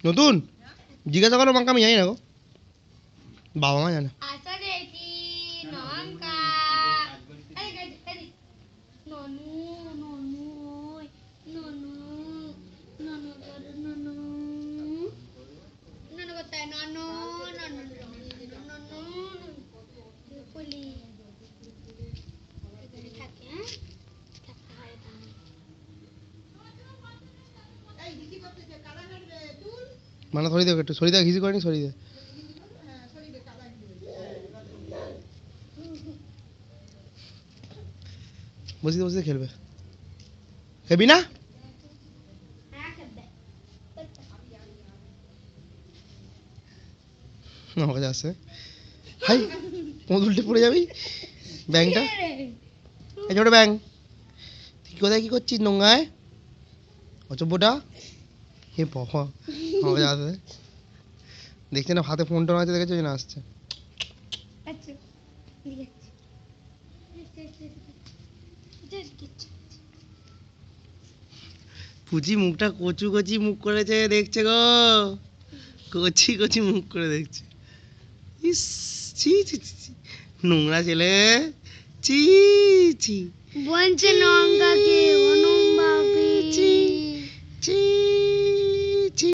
নতুন জিজ্ঞাসা করো মাকে, আমি জানি না গো, বাবা মা জানে। মানে সরি দেখ, একটু সরি দেখ, ঘিসি করেনি, সরি দে। বসে বসে খেলবে, খেবি না? আমার কাছে আসে, হাই কোন উল্টে পড়ে যাবি ব্যাংকটা, এই ছোট ব্যাং, তুই কোথায় কি করছিস নোংরায় অচব্যটা? হে বাবা, আমার কাছে আসে, দেখছি না হাতে ফোন টোন আছে, দেখেছো না আসছে। পুচি মুখটা কচু কচি মুখ করেছে, দেখছে গো, কচি কচি মুখ করে দেখছে। ইস, ছি ছি ছি ছি, নোংরা ছেলে, ছি ছি। বলছে নঙ্গাকে, অনুম বাবি, ছি ছি।